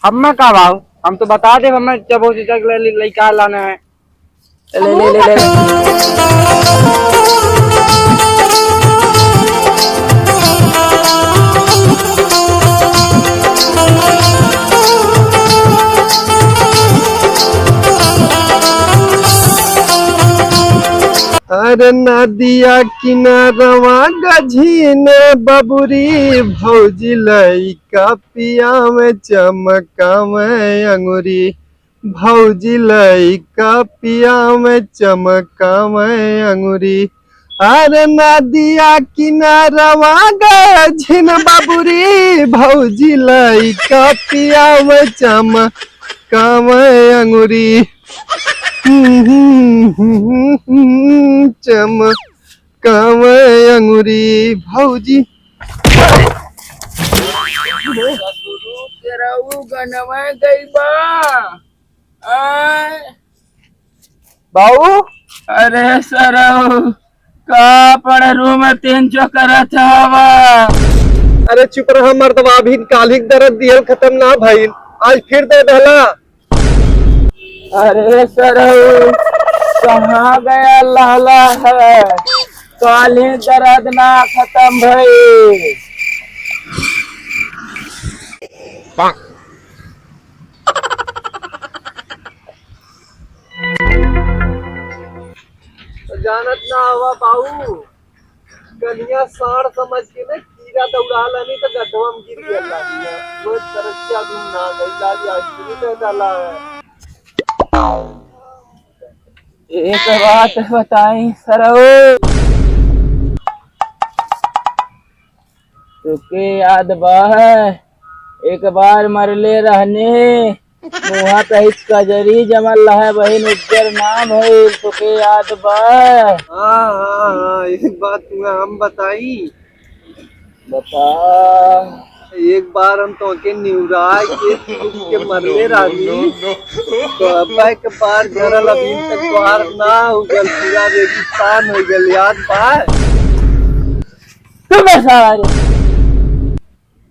हमें का भाव हम तो बता दे हमें जब हो लड़का लाना है। ले ले ले ले अरे नदिया किनारवा गझीन बबुरी भौजी लइका पिया में चमका में अंगुरी भौजी लइका पिया में चमका में अंगुरी। अरे नदिया किनारवा गझीन बबुरी भौजी लइका पिया में चमका में अंगुरी। चमकाव अंगुरी भौजी बाऊ अरे सर का पड़ रूम में तीन चो करत हवा। अरे चुप रहा मर्दवा भी कालिक दर्द दियल खत्म ना भइल आज फिर दे दहला। अरे सर कहाँ गया लहला है काली दर्द ना खत्म भई। जानत ना हवा बाऊ कनिया साढ़ समझ के ना कीड़ा दौड़ा नहीं तो गड्ढवा में गिर गया वो तरसिया भी ना गई लाली आज भी दे डाला है। एक बात बताई सर तुके याद बा एक बार मरले रहने मुहा पे कजरी जमल है बहन उज्जर नाम है तुके याद बा। हाँ हाँ हाँ एक बात तुम्हें हम बताई बता। एक बार हम तो के निउराय के मरले रानी तो अब्बा के बार जरल अभी तक द्वार ना हो गल पूरा रेगिस्तान हो गल याद बा। तुम सारे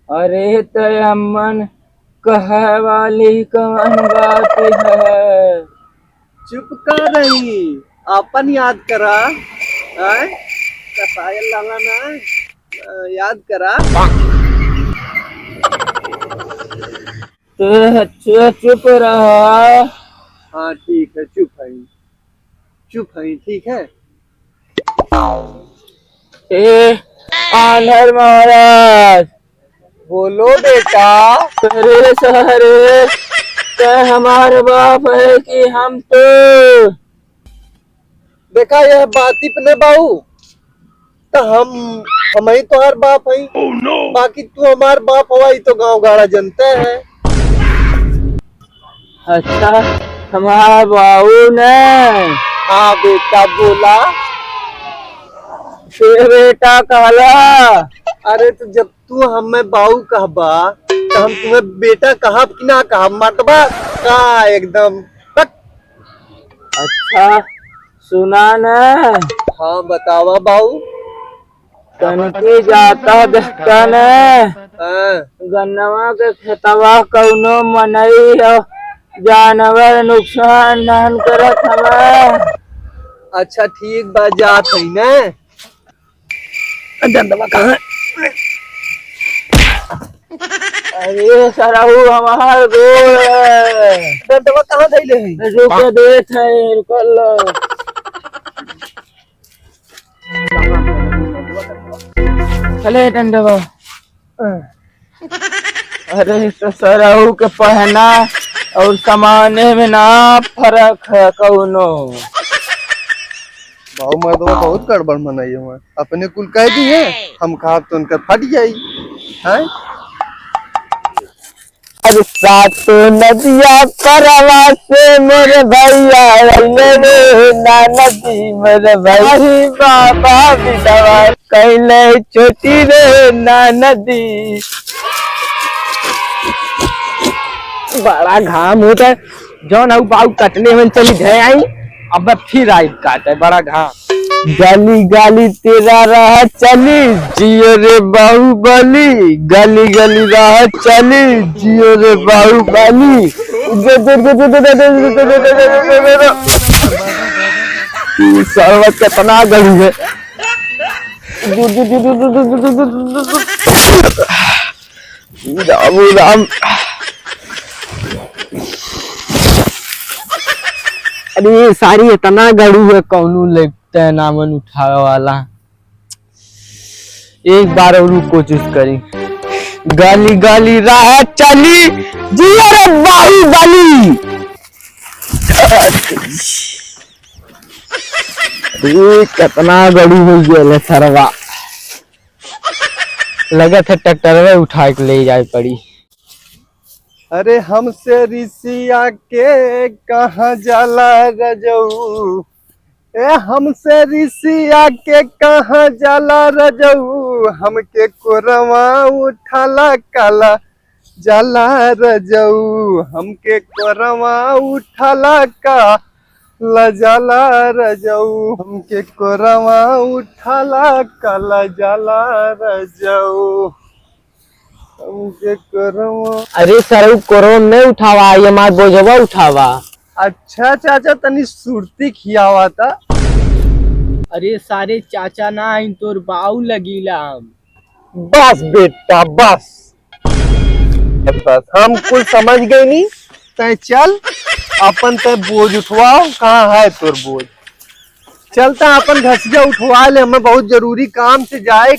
अरे तो अमन कह वाली कौन बात है। चुप कर रही अपन याद करा कसायल लाला ना याद करा। चुप रहा। हाँ ठीक है चुप है ठीक है। आनर महाराज बोलो बेटा। अरे सहरे ते हमारे बाप है कि हम तो देखा यह बाती पे बाऊ तो हम ही तो हर बाप है। बाकी तू हमार बाप हवा तो गांव गाड़ा जनता है। अच्छा हमारा बाबू ने। हाँ बेटा बोला। बेटा कहला। अरे तो जब तू हमें बाऊ कहबा तो हम तुम्हें बेटा कहब कि ना कहब मर्दबा का एकदम बक। अच्छा सुना न। हाँ बतावा बाऊ। तनकी जाता देखता न गन्नवा के खेतवा कौनो मनई हो जानवर नुकसान न करत हमें। अच्छा ठीक बा जात है न। दंदवा कहाँ। अरे सराहू हमार गोल दंदवा कहाँ धइले है। रुक देत है रुकल। चले डंडवा। अरे तो सराहू के पहना और समाने में ना फर्क है कौनो। बाऊ मर्दवा बहुत गड़बड़ मनाई हुआ अपने कुल कह दी है हम कहा तो उनका फट जाई है। अरे सात नदिया परवा से मेरे भैया ना नदी मेरे भाई बाबा विधवा कहले छोटी रे ना नदी। बड़ा घाम होता है जौन बाऊ कटने में चली जाए आई अब फिर आई काटे बड़ा घाम। गाली गाली तेरा राह चली जियो रे बाहुबली, गली गली राह चली जियो रे बाहुबली। सर्वत कितना गली है। राम राम। अरे ये सारी इतना गड़ू है, कौनू लगता है नामन उठावे वाला। एक बार और कोशिश करी। गाली गाली राह चली जियो रे बाहुबली। अरे कितना गड़ू हो गया सरवा, लगा था ट्रैक्टर में उठा के ले जाए पड़ी। अरे हमसे रिसिया के कहाँ जाला रजऊ, ए हमसे रिसिया के कहाँ जाला रजऊ, हमके कोरवा उठाला काला जाला रजऊ, हमके कोरवा उठाला काला जाला रजऊ, हमके कोरवा उठाला काला जाला रजऊ, हमके कोरवा। अरे सर कोरवा नहीं उठावा, ये मार बोझवा उठावा। अच्छा चाचा तनी सुरती खियावा था। अरे सारे चाचा ना इन तोर बाऊ लगीला। बस बेटा बस बस, हम कुछ समझ गए नहीं। तय चल अपन तय बोझ उठवाओ, कहाँ है तोर बोझ। चलता अपन घसिया उठवा ले, हमें बहुत जरूरी काम से जाए।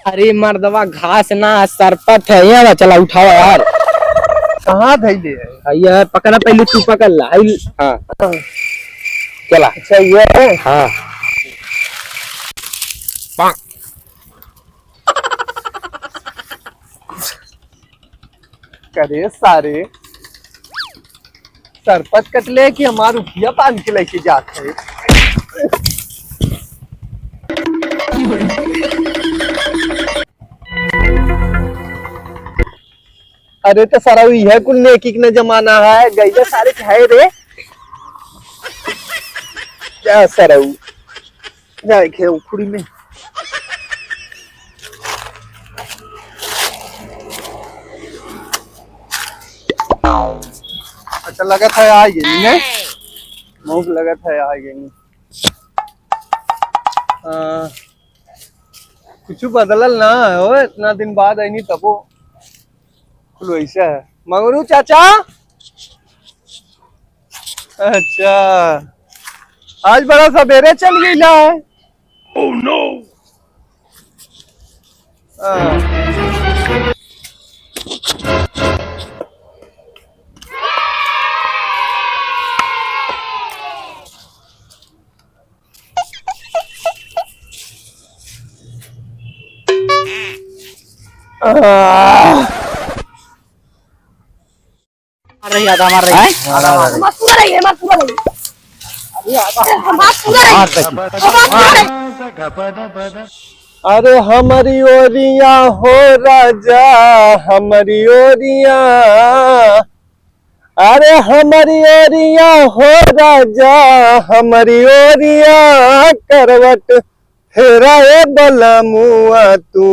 अरे मर्दवा घास ना सरपट है यार, चला उठावा यार। कहाँ धैले है ये पकड़ना, पहले तू पकड़ ला। हाँ चला। अच्छा ये है। हाँ करे सारे सरपत कटले कि हमार उठिया बांध के लेके जाते है। अरे तो सारा यह कुल नेकी न जमाना है, गईले सारे खाए रे क्या सरऊ जाए खे उखड़ी में। अच्छा लगा था आ गई ने, मुंह लगा था आ गई। कुछ बदलल ना हो, इतना दिन बाद आई नहीं तबो वैसा है। मंगरू चाचा अच्छा आज बड़ा सवेरे चल गई ना है। Oh no. मार रही आधा मार रही है। मत पूरा रही है, मत पूरा रही है। अरे हमारी ओरिया हो राजा हमारी ओरिया, अरे हमारी ओरिया हो राजा हमारी ओरिया, करवट फेरा ए बला मुआ तू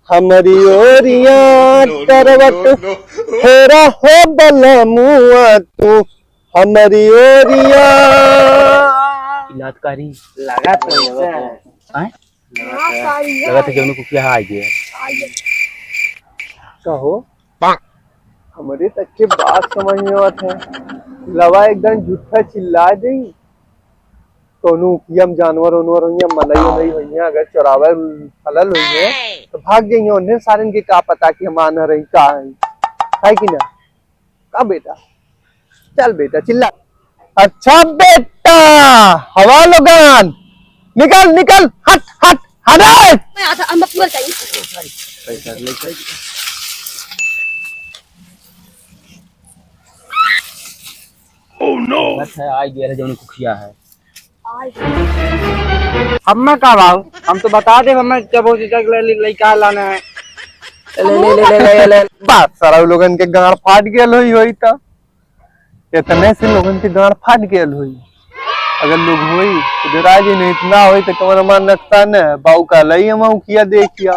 हमारी ओरिया, करवट फेरा हो बला मुआ तू हमारी ओरिया। इलाजकारी लगा तो लगा था कि उनको क्या आ गया। कहो हमारे तक के बात समझ में आते हैं, लवा एकदम झूठा चिल्ला दी। कोनो कियम जानवर उनवर हुई है, मलाई वलाई हुई है, अगर चौरावा फलल हुई है तो भाग गई है। उन्हें सारे के का पता कि हम आना रही का है कि ना। का बेटा चल बेटा चिल्ला। अच्छा बेटा हवा लोगन निकल निकल, हट हट हट। Oh no. अच्छा आ गया जो उनको किया है। हमें का भाव, हम तो बता दे हमें जब हो लड़का लाना है। ले बात सारा लोगन के गाड़ फाट गया हुई था, इतने से लोगन के गाड़ फाट गया हुई। अगर लोग होई तो डरा जी नहीं, इतना होई तो कमर मान रखता न बाऊ का लई हम किया देखिया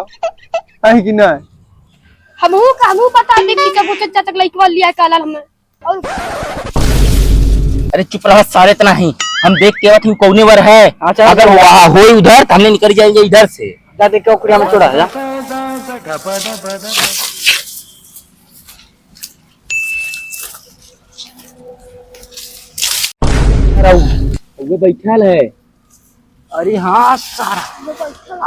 है कि ना। हमहू बता दे कि कब चचा तक लइकवा लिया काला हमें। और अरे चुप रहा सारे इतना ही, हम देख के आवत हूँ कौने वर है। अच्छा, अगर वहाँ हो उधर तो हमने निकल जाएंगे इधर से। जा देख के ओकरिया में छोड़ा जा। वो बैठल है। अरे हाँ सारा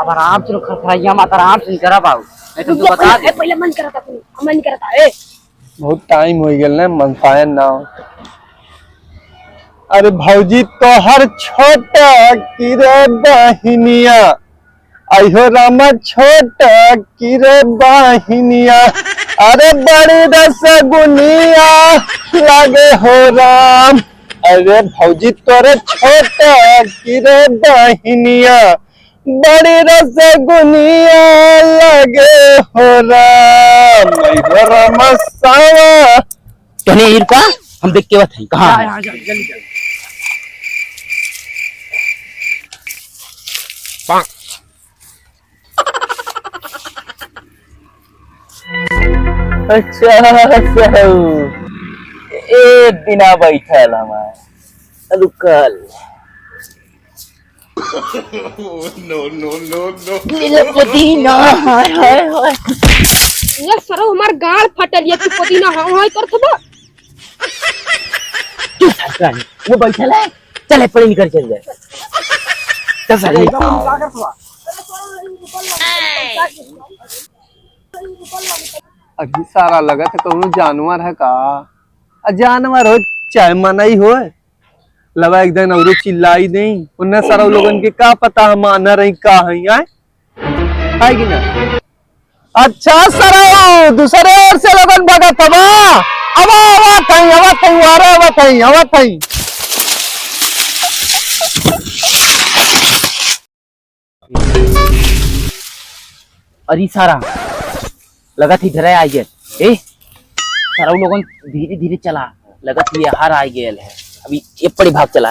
अब आराम से खरखराइया मत, आराम से करा बाबू, नहीं तो तू बता दे। पहले मन करता तू, मन करता है। बहुत टाइम हो गया ना मनसायन ना। अरे भौजी तो हर छोटा की रे बहिनिया, अयो रामा छोटा की रे बहिनिया, अरे बड़ी रसगुनिया लागे हो राम। अरे भौजी तोरे छोटा की रे बहिनिया, बड़ी रसगुनिया लगे हो राम। अयो रामा सावा कहने इरका हम देख के आवत हैं कहाँ है? अच्छा एक दिना बैठल हमारे रुकल पुदीना हाय हाय हाय। ये सरो हमार गाल फटल ये तू पुदीना हां हां करथबा। चुप थाक वो बैठल है, चले पड़े निकल चल जाए। चल साले अभी सारा लगा था कहूँ जानवर है का, जानवर हो चाहे मनाई हो लगा एक दिन और चिल्लाई नहीं उन्हें सारा लोगन के का पता हम आना रही का है कि ना। अच्छा सर दूसरे ओर से लोगन भगत हवा आवत अरे सारा लगा थी इधर आ गए। ए सारा लोगन धीरे धीरे चला, लगा थी ये हार आ गए है। अभी ये पड़ी भाग चला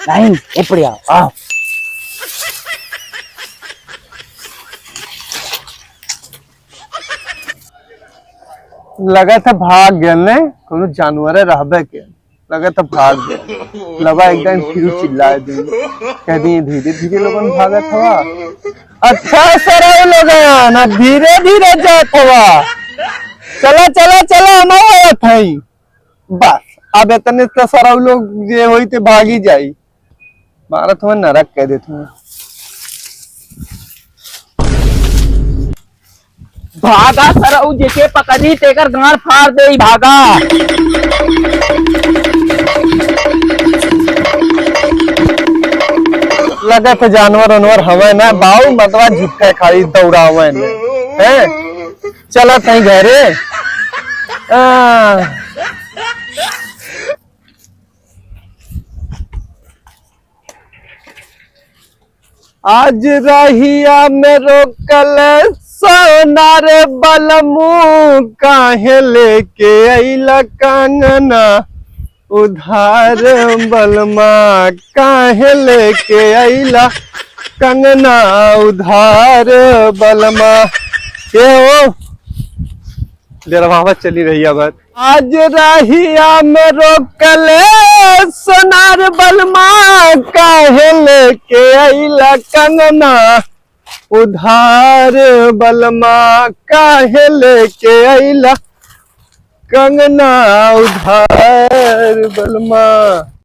नहीं ये पड़ी आओ। लगा था भाग गए ने कोनो जानवर रहबे के, लगा था भाग गए लगा एकदम फिर चिल्लाए दी कह दिए धीरे धीरे लोगन भागत हवा। अच्छा सर लोगन अब धीरे धीरे जात हवा, चला चला चला हम आवत हई बस। अब इतने तो सारा लोग ये होई ते भागी जाई, भारत में नरक कह देते हैं। भागा सरऊ जेके पकड़ी तेकर गांड फाड़ दे भागा। लगा था जानवर उनवर हवे ना बाऊ मतवा झुक्का खाली दौड़ावे ने हैं। चला थई घरे आज रहिया में रोकल सोनार बलमू, काहे लेके अइला कंगना उधार बलमा, काहे लेके अइला कंगना उधार बलमा। के हो डेरवावा चली रही बात। आज रहिया में रोकल सोनार बलमा, काहे लेके अइला कंगना उधार बलमा, काहे लेके अइला कंगना उधार बलमा।